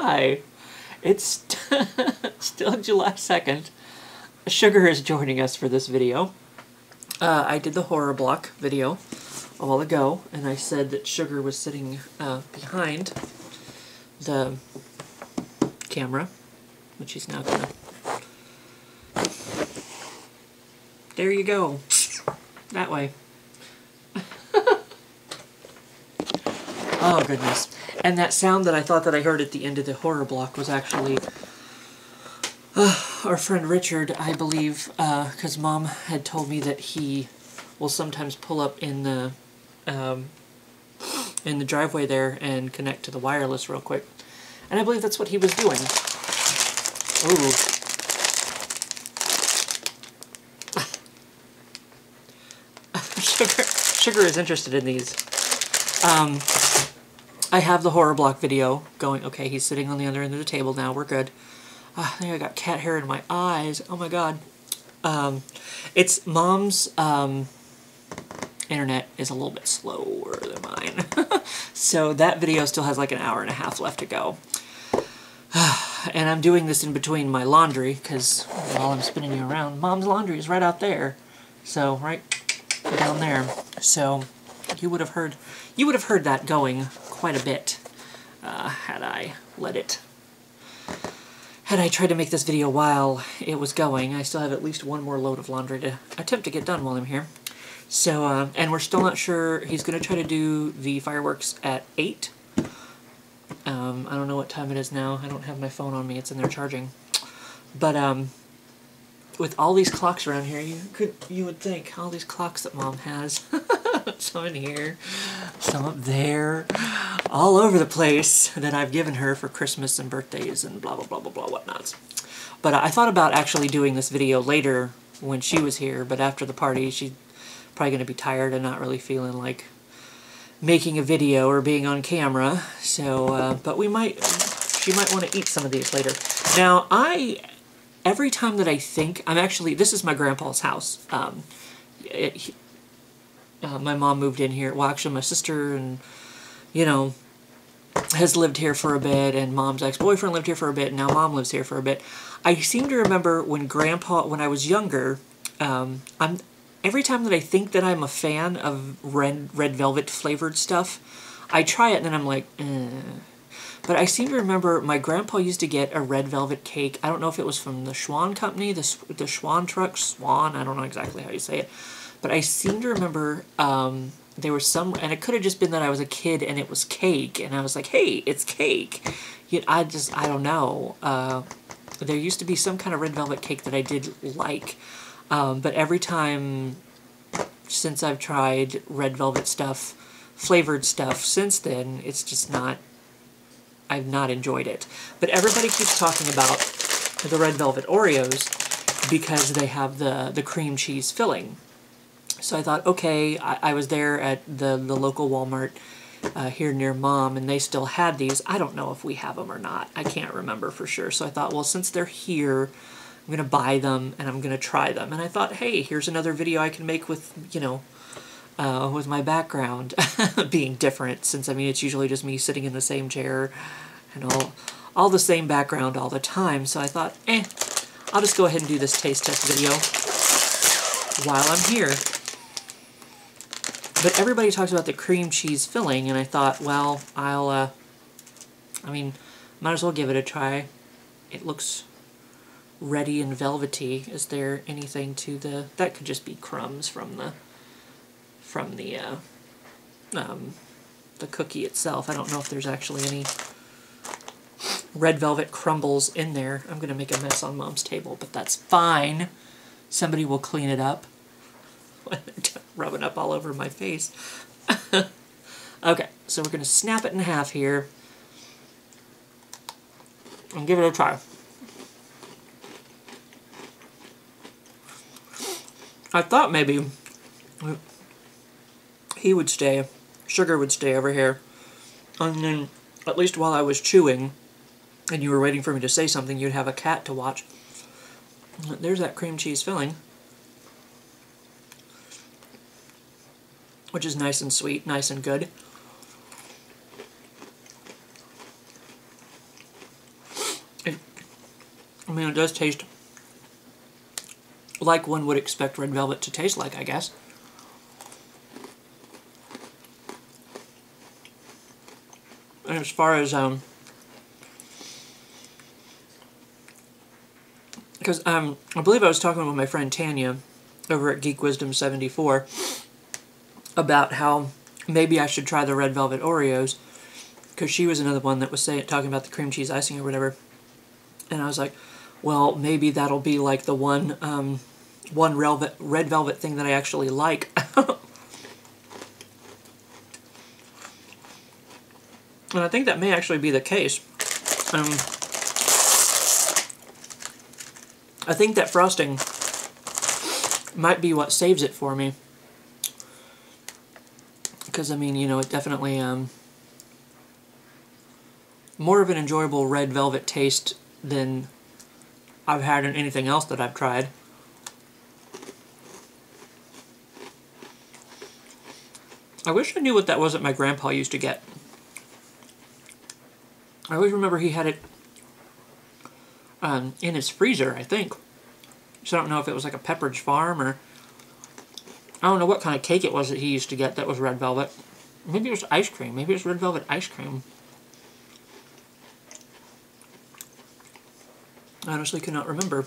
Hi! It's still July 2nd. Sugar is joining us for this video. I did the horror block video a while ago, and I said that Sugar was sitting behind the camera, which he's now gonna... There you go. That way. Oh, goodness. And that sound that I thought that I heard at the end of the horror block was actually our friend Richard, I believe, because Mom had told me that he will sometimes pull up in the driveway there and connect to the wireless real quick. And I believe that's what he was doing. Ooh. Sugar is interested in these. I have the horror block video going. Okay, he's sitting on the other end of the table now. We're good. I think I got cat hair in my eyes. Oh my god. It's Mom's internet is a little bit slower than mine. So that video still has like an hour and a half left to go. And I'm doing this in between my laundry because while I'm spinning you around, Mom's laundry is right out there. So right down there. So you would have heard that going quite a bit had I let it. Had I tried to make this video while it was going. I still have at least one more load of laundry to attempt to get done while I'm here. So, and we're still not sure. He's going to try to do the fireworks at 8. I don't know what time it is now. I don't have my phone on me. It's in there charging. But, with all these clocks around here, you would think, all these clocks that Mom has. Some in here, some up there, all over the place that I've given her for Christmas and birthdays and blah, blah, blah, blah, blah, whatnots. But I thought about actually doing this video later when she was here, but after the party, she's probably going to be tired and not really feeling like making a video or being on camera. So, but she might want to eat some of these later. Now, every time that I think, this is my grandpa's house. My mom moved in here. Well, actually, my sister and, has lived here for a bit, and Mom's ex-boyfriend lived here for a bit, and now Mom lives here for a bit. I seem to remember when I was younger, every time that I think that I'm a fan of red velvet flavored stuff, I try it and then I'm like, But I seem to remember my grandpa used to get a red velvet cake. I don't know if it was from the Schwan Company, the Schwan truck, Swan, I don't know exactly how you say it. But I seem to remember there was some, and it could have just been that I was a kid and it was cake, and I was like, hey, it's cake. Yet I don't know. There used to be some kind of red velvet cake that I did like, but every time since I've tried red velvet stuff, flavored stuff since then, it's just not, I've not enjoyed it. But everybody keeps talking about the red velvet Oreos because they have the cream cheese filling. So I thought, okay, I was there at the local Walmart here near Mom, and they still had these. I don't know if we have them or not. I can't remember for sure. So I thought, well, since they're here, I'm going to buy them, and I'm going to try them. And I thought, hey, here's another video I can make with, with my background being different, since, I mean, it's usually just me sitting in the same chair and all the same background all the time. So I thought, I'll just go ahead and do this taste test video while I'm here. But everybody talks about the cream cheese filling, and I thought, well, might as well give it a try. It looks reddy and velvety. Is there anything to that could just be crumbs from the cookie itself. I don't know if there's actually any red velvet crumbles in there. I'm going to make a mess on Mom's table, but that's fine. Somebody will clean it up. Rubbing up all over my face. Okay, so we're going to snap it in half here and give it a try. I thought maybe he would stay, Sugar would stay over here, and then at least while I was chewing and you were waiting for me to say something, you'd have a cat to watch. There's that cream cheese filling, which is nice and sweet, nice and good. I mean, it does taste like one would expect red velvet to taste like, I guess. And as far as, because I believe I was talking with my friend Tanya over at Geek Wisdom 74 about how maybe I should try the red velvet Oreos, because she was another one that was talking about the cream cheese icing or whatever. And I was like, well, maybe that'll be like the one red velvet thing that I actually like. And I think that may actually be the case. I think that frosting might be what saves it for me. Because, I mean, you know, it definitely, more of an enjoyable red velvet taste than I've had in anything else that I've tried. I wish I knew what that was that my grandpa used to get. I always remember he had it in his freezer, I think. So I don't know if it was like a Pepperidge Farm or... I don't know what kind of cake it was that he used to get that was red velvet. Maybe it was ice cream. Maybe it was red velvet ice cream. I honestly cannot remember.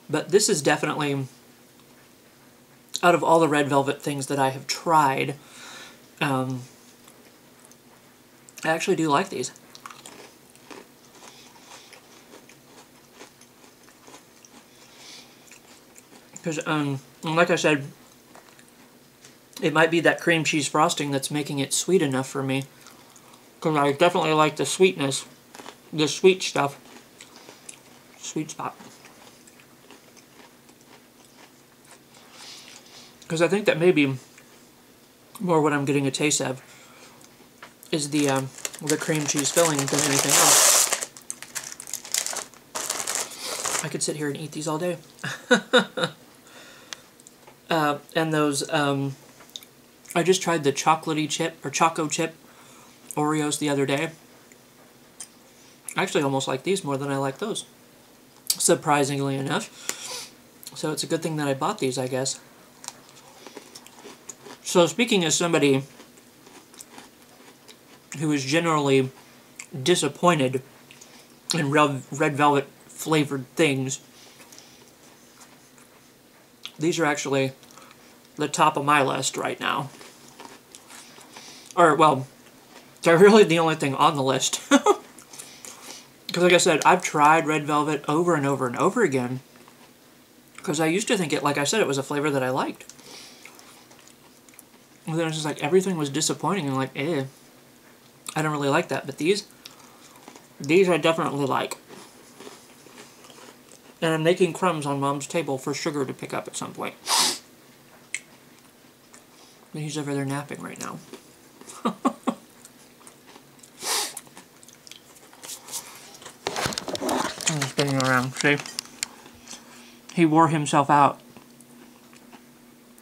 But this is definitely, out of all the red velvet things that I have tried, I actually do like these. Because, like I said, it might be that cream cheese frosting that's making it sweet enough for me. Because I definitely like the sweetness, the sweet stuff. Sweet spot. Because I think that maybe more what I'm getting a taste of is the cream cheese filling than anything else. I could sit here and eat these all day. And those, I just tried the chocolatey chip, or choco chip Oreos the other day. I actually almost like these more than I like those, surprisingly enough. So it's a good thing that I bought these, I guess. So speaking as somebody who is generally disappointed in red velvet flavored things, these are actually the top of my list right now. Or, well, they're really the only thing on the list. Because like I said, I've tried red velvet over and over and over again. Because I used to think it, like I said, it was a flavor that I liked. And then it was just like, everything was disappointing. And like, I don't really like that. But these I definitely like. And I'm making crumbs on Mom's table for Sugar to pick up at some point. But he's over there napping right now. I'm spinning around, see? He wore himself out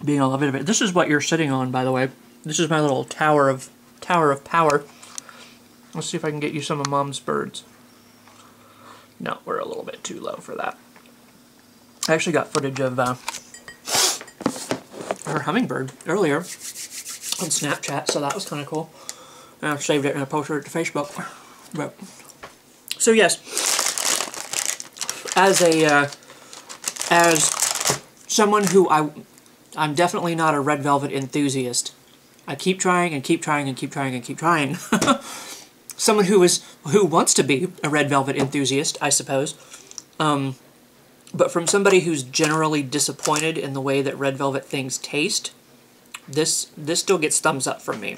being a little bit of it. This is what you're sitting on, by the way. This is my little tower of power. Let's see if I can get you some of Mom's birds. No, we're a little bit too low for that. I actually got footage of her hummingbird earlier on Snapchat, so that was kind of cool. And I've saved it and I posted it to Facebook. But, so yes, as someone who I'm definitely not a red velvet enthusiast. I keep trying and keep trying and keep trying and keep trying. Someone who wants to be a red velvet enthusiast, I suppose. But from somebody who's generally disappointed in the way that red velvet things taste, this still gets thumbs up from me.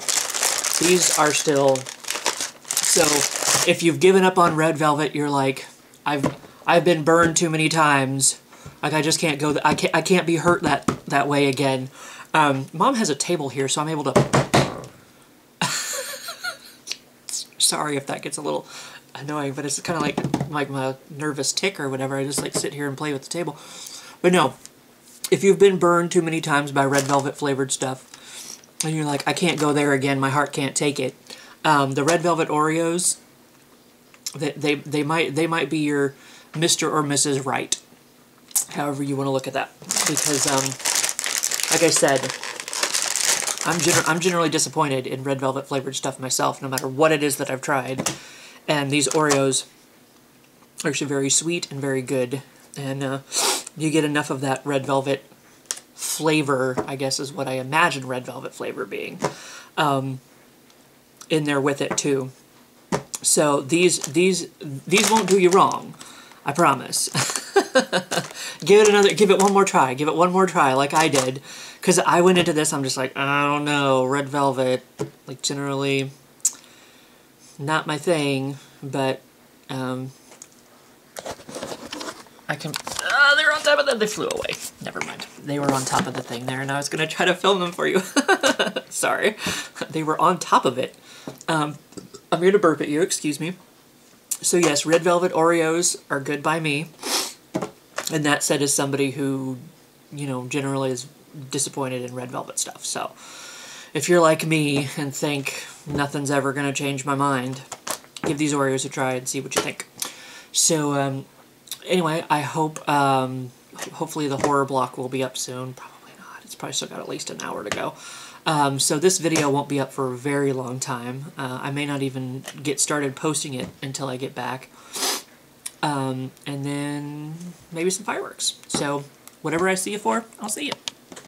These are still... So, if you've given up on red velvet, you're like, I've been burned too many times. Like, I just can't go... I can't be hurt that way again. Mom has a table here, so I'm able to... Sorry if that gets a little annoying, but it's kind of like my nervous tick or whatever. I just like sit here and play with the table. But no, if you've been burned too many times by red velvet flavored stuff, and you're like, I can't go there again, my heart can't take it. The red velvet Oreos, They might be your Mr. or Mrs. Right, however you want to look at that, because like I said, I'm generally disappointed in red velvet flavored stuff myself, no matter what it is that I've tried. And these Oreos are actually very sweet and very good, and you get enough of that red velvet flavor, I guess is what I imagine red velvet flavor being, in there with it too. So these won't do you wrong, I promise. Give it one more try. Give it one more try, like I did, because I went into this. I'm just like, I don't know, red velvet, like generally not my thing, but I can. They're on top of that. They flew away. Never mind. They were on top of the thing there, and I was gonna try to film them for you. Sorry, they were on top of it. I'm here to burp at you. Excuse me. So yes, red velvet Oreos are good by me. And that said is somebody who, you know, generally is disappointed in red velvet stuff. So if you're like me and think nothing's ever going to change my mind, give these Oreos a try and see what you think. So anyway, I hope, hopefully the horror block will be up soon. Probably not. It's probably still got at least an hour to go. So this video won't be up for a very long time. I may not even get started posting it until I get back. And then maybe some fireworks. So whatever I see you for, I'll see you.